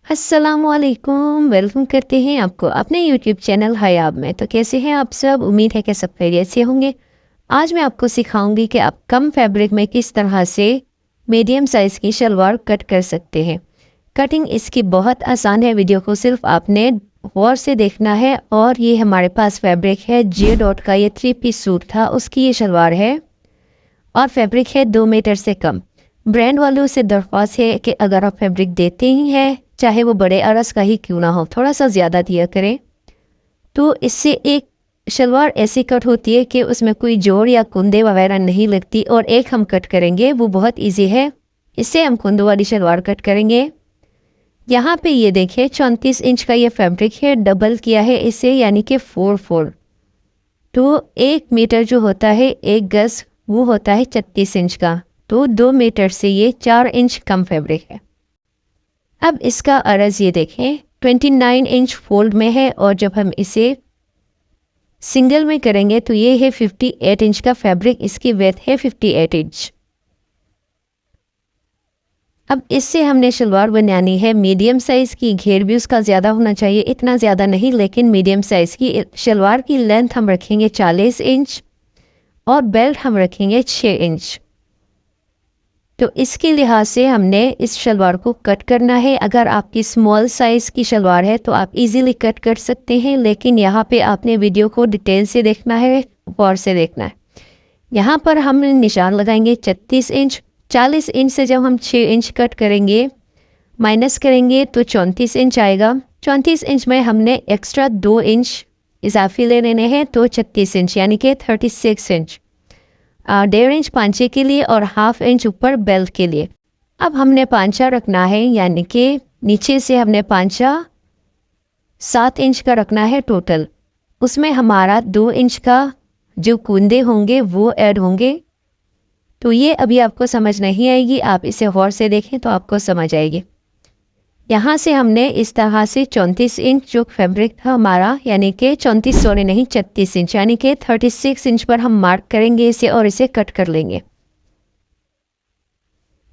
अस्सलामुअलैकुम, वेलकम करते हैं आपको अपने यूट्यूब चैनल हयाब में। तो कैसे हैं आप सब? उम्मीद है कि सब खैरियत से होंगे। आज मैं आपको सिखाऊंगी कि आप कम फैब्रिक में किस तरह से मीडियम साइज़ की शलवार कट कर सकते हैं। कटिंग इसकी बहुत आसान है। वीडियो को सिर्फ आपने गौर से देखना है। और ये हमारे पास फैब्रिक है जे डॉट का, ये 3 पीस सूट था, उसकी ये शलवार है और फैब्रिक है 2 मीटर से कम। ब्रांड वालों से दरख्वास्त है कि अगर आप फैब्रिक देते ही हैं, चाहे वो बड़े अरस का ही क्यों ना हो, थोड़ा सा ज़्यादा दिया करें। तो इससे एक शलवार ऐसी कट होती है कि उसमें कोई जोड़ या कुंदे वगैरह नहीं लगती। और एक हम कट करेंगे वो बहुत इजी है, इससे हम कुंदों वाली शलवार कट करेंगे। यहाँ पे ये देखिए 34 इंच का ये फैब्रिक है, डबल किया है इसे, यानी कि 4 तो 1 मीटर जो होता है, 1 गज, वो होता है 36 इंच का। तो 2 मीटर से ये 4 इंच कम फैब्रिक है। अब इसका अर्ज ये देखें 29 इंच फोल्ड में है, और जब हम इसे सिंगल में करेंगे तो ये है 58 इंच का फैब्रिक, इसकी विड्थ है 58 इंच। अब इससे हमने शलवार बनानी है मीडियम साइज़ की। घेर भी उसका ज़्यादा होना चाहिए, इतना ज़्यादा नहीं, लेकिन मीडियम साइज़ की। शलवार की लेंथ हम रखेंगे 40 इंच और बेल्ट हम रखेंगे 6 इंच। तो इसके लिहाज से हमने इस शलवार को कट करना है। अगर आपकी स्मॉल साइज़ की शलवार है तो आप इजीली कट कर सकते हैं, लेकिन यहाँ पे आपने वीडियो को डिटेल से देखना है, गौर से देखना है। यहाँ पर हम निशान लगाएंगे 36 इंच। 40 इंच से जब हम 6 इंच कट करेंगे, माइनस करेंगे तो 34 इंच आएगा। 34 इंच में हमने एक्स्ट्रा 2 इंच इजाफी ले लेने हैं, तो 36 इंच यानी कि 36 इंच। 1.5 इंच पांचे के लिए और 1/2 इंच ऊपर बेल्ट के लिए। अब हमने पांचा रखना है, यानी कि नीचे से हमने पांचा 7 इंच का रखना है टोटल। उसमें हमारा 2 इंच का जो कुंदे होंगे वो ऐड होंगे। तो ये अभी आपको समझ नहीं आएगी, आप इसे गौर से देखें तो आपको समझ आएगी। यहाँ से हमने इस तरह से 34 इंच जो फैब्रिक था हमारा, यानी कि 34 सॉरी नहीं 36 इंच, यानी कि 36 इंच पर हम मार्क करेंगे इसे और इसे कट कर लेंगे।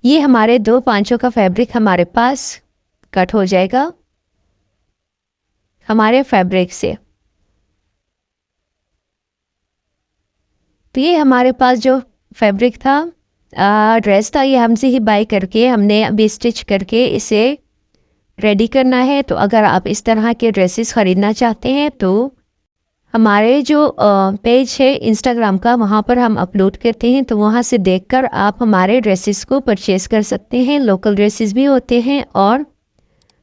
ये हमारे 2 पांचों का फैब्रिक हमारे पास कट हो जाएगा हमारे फैब्रिक से। तो ये हमारे पास जो फैब्रिक था, ड्रेस था, ये हमसे ही बाय करके हमने अभी स्टिच करके इसे रेडी करना है। तो अगर आप इस तरह के ड्रेसेस ख़रीदना चाहते हैं तो हमारे जो पेज है इंस्टाग्राम का, वहाँ पर हम अपलोड करते हैं, तो वहाँ से देखकर आप हमारे ड्रेसेस को परचेज़ कर सकते हैं। लोकल ड्रेसेस भी होते हैं और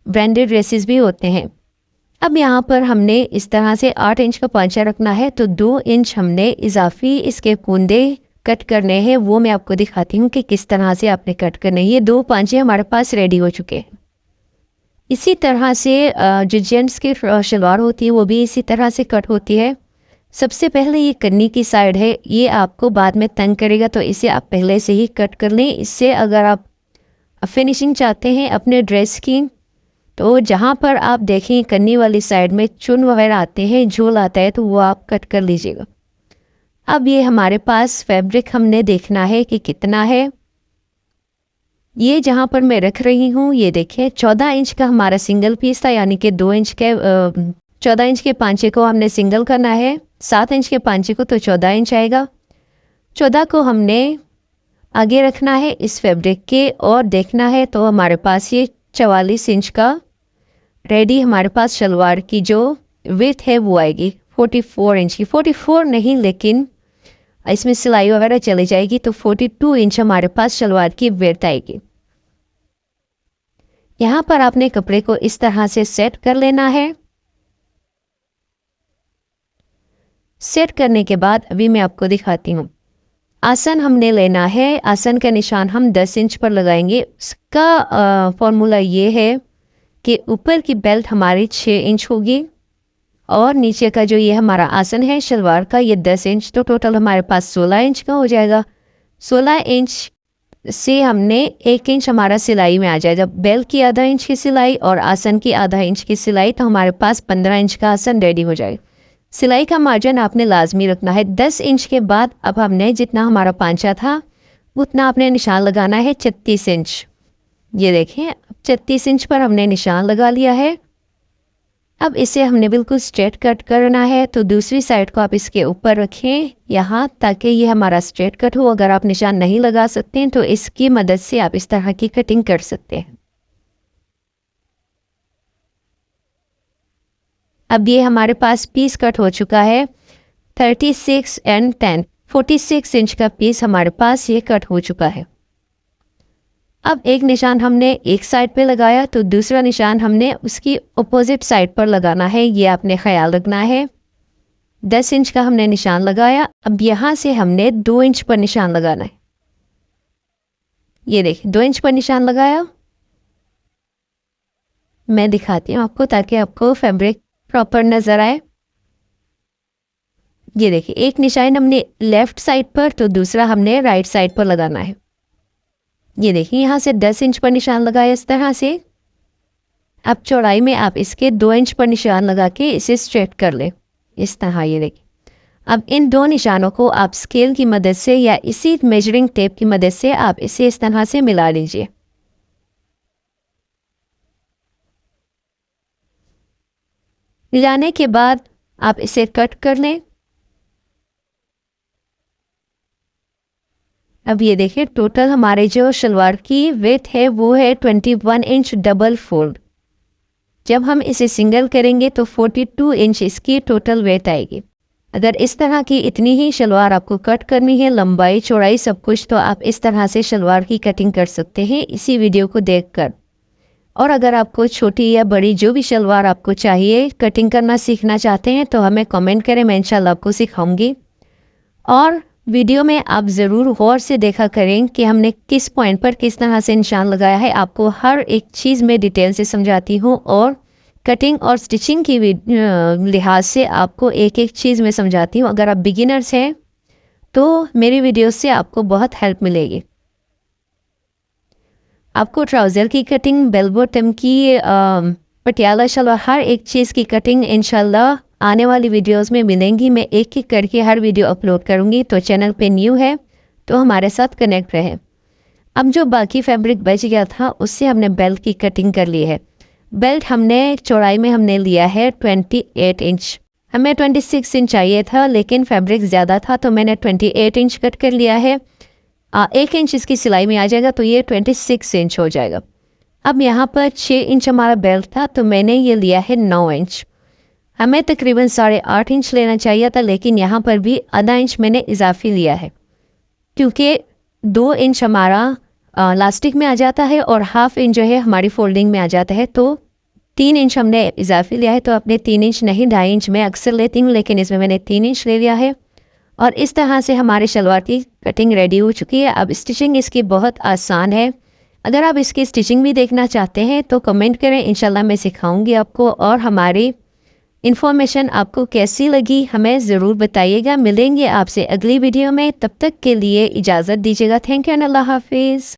ब्रांडेड ड्रेसेस भी होते हैं। अब यहाँ पर हमने इस तरह से 8 इंच का पांचा रखना है, तो 2 इंच हमने इजाफी इसके कुंदे कट करने हैं। वो मैं आपको दिखाती हूँ कि किस तरह से आपने कट करने हैं। ये 2 पांचे हमारे पास रेडी हो चुके हैं। इसी तरह से जो जेंट्स की शलवार होती है वो भी इसी तरह से कट होती है। सबसे पहले ये कन्नी की साइड है, ये आपको बाद में तंग करेगा, तो इसे आप पहले से ही कट कर लें। इससे अगर आप फिनिशिंग चाहते हैं अपने ड्रेस की, तो जहाँ पर आप देखें कन्नी वाली साइड में चुन वगैरह आते हैं, झोल आता है, तो वो आप कट कर लीजिएगा। अब ये हमारे पास फैब्रिक हमने देखना है कि कितना है। ये जहाँ पर मैं रख रही हूँ, ये देखिए 14 इंच का हमारा सिंगल पीस था, यानी कि 2 इंच के 14 इंच के पांचे को हमने सिंगल करना है, 7 इंच के पांचे को, तो 14 इंच आएगा। 14 को हमने आगे रखना है इस फैब्रिक के, और देखना है तो हमारे पास ये 44 इंच का रेडी हमारे पास शलवार की जो विड्थ है वो आएगी 44 इंच की। 44 नहीं, लेकिन इसमें सिलाई वगैरह चली जाएगी, तो 42 इंच हमारे पास शलवार की विड्थ आएगी। यहाँ पर आपने कपड़े को इस तरह से सेट कर लेना है। सेट करने के बाद अभी मैं आपको दिखाती हूँ। आसन हमने लेना है, आसन का निशान हम 10 इंच पर लगाएंगे। उसका फॉर्मूला ये है कि ऊपर की बेल्ट हमारी 6 इंच होगी और नीचे का जो ये हमारा आसन है शलवार का, ये 10 इंच, तो टोटल हमारे पास 16 इंच का हो जाएगा। 16 इंच से हमने 1 इंच हमारा सिलाई में आ जाएगा। बेल्ट की आधा इंच की सिलाई और आसन की आधा इंच की सिलाई, तो हमारे पास 15 इंच का आसन रेडी हो जाएगा। सिलाई का मार्जिन आपने लाजमी रखना है 10 इंच के बाद। अब हमने जितना हमारा पांचा था उतना आपने निशान लगाना है 36 इंच। ये देखें 36 इंच पर हमने निशान लगा लिया है। अब इसे हमने बिल्कुल स्ट्रेट कट करना है, तो दूसरी साइड को आप इसके ऊपर रखें यहाँ, ताकि ये हमारा स्ट्रेट कट हो। अगर आप निशान नहीं लगा सकते हैं तो इसकी मदद से आप इस तरह की कटिंग कर सकते हैं। अब ये हमारे पास पीस कट हो चुका है। 36 एंड 10 46 इंच का पीस हमारे पास ये कट हो चुका है। अब एक निशान हमने एक साइड पे लगाया, तो दूसरा निशान हमने उसकी अपोजिट साइड पर लगाना है, ये आपने ख्याल रखना है। 10 इंच का हमने निशान लगाया। अब यहाँ से हमने 2 इंच पर निशान लगाना है। ये देखिए 2 इंच पर निशान लगाया। मैं दिखाती हूँ आपको ताकि आपको फैब्रिक प्रॉपर नज़र आए। ये देखिए एक निशान हमने लेफ्ट साइड पर, तो दूसरा हमने राइट साइड पर लगाना है। ये देखिए यहाँ से 10 इंच पर निशान लगाया इस तरह से। अब चौड़ाई में आप इसके 2 इंच पर निशान लगा के इसे स्ट्रेट कर लें इस तरह। ये देखिए अब इन दो निशानों को आप स्केल की मदद से या इसी मेजरिंग टेप की मदद से आप इसे इस तरह से मिला लीजिए। मिलाने के बाद आप इसे कट कर लें। अब ये देखिए टोटल हमारे जो शलवार की विड्थ है वो है 21 इंच डबल फोल्ड। जब हम इसे सिंगल करेंगे तो 42 इंच इसकी टोटल विड्थ आएगी। अगर इस तरह की इतनी ही शलवार आपको कट करनी है, लंबाई चौड़ाई सब कुछ, तो आप इस तरह से शलवार की कटिंग कर सकते हैं इसी वीडियो को देखकर। और अगर आपको छोटी या बड़ी जो भी शलवार आपको चाहिए कटिंग करना सीखना चाहते हैं तो हमें कमेंट करें, मैं इंशाल्लाह आपको सिखाऊंगी। और वीडियो में आप ज़रूर गौर से देखा करें कि हमने किस पॉइंट पर किस तरह से निशान लगाया है। आपको हर एक चीज़ में डिटेल से समझाती हूँ और कटिंग और स्टिचिंग की लिहाज से आपको एक एक चीज़ में समझाती हूँ। अगर आप बिगिनर्स हैं तो मेरी वीडियो से आपको बहुत हेल्प मिलेगी। आपको ट्राउज़र की कटिंग, बेल बॉटम की, पटियाला शलवार, हर एक चीज़ की कटिंग इंशाल्लाह आने वाली वीडियोस में मिलेंगी। मैं एक एक करके हर वीडियो अपलोड करूँगी, तो चैनल पे न्यू है तो हमारे साथ कनेक्ट रहे। अब जो बाकी फैब्रिक बच गया था उससे हमने बेल्ट की कटिंग कर ली है। बेल्ट हमने चौड़ाई में हमने लिया है 28 इंच। हमें 26 इंच चाहिए था लेकिन फैब्रिक ज़्यादा था तो मैंने 28 इंच कट कर लिया है। 1 इंच इसकी सिलाई में आ जाएगा तो ये 26 इंच हो जाएगा। अब यहाँ पर 6 इंच हमारा बेल्ट था तो मैंने ये लिया है 9 इंच। हमें तकरीबन 8.5 इंच लेना चाहिए था, लेकिन यहाँ पर भी आधा इंच मैंने इजाफी लिया है क्योंकि 2 इंच हमारा लास्टिक में आ जाता है और हाफ इंच जो है हमारी फोल्डिंग में आ जाता है, तो 3 इंच हमने इजाफी लिया है। तो अपने 3 इंच नहीं 2.5 इंच मैं अक्सर लेती हूँ, लेकिन इसमें मैंने 3 इंच ले लिया है। और इस तरह से हमारे शलवार की कटिंग रेडी हो चुकी है। अब स्टिचिंग इसकी बहुत आसान है। अगर आप इसकी स्टिचिंग भी देखना चाहते हैं तो कमेंट करें, इंशाल्लाह मैं सिखाऊंगी आपको। और हमारी इन्फॉर्मेशन आपको कैसी लगी हमें ज़रूर बताइएगा। मिलेंगे आपसे अगली वीडियो में, तब तक के लिए इजाज़त दीजिएगा। थैंक यू एंड अल्लाह हाफिज़।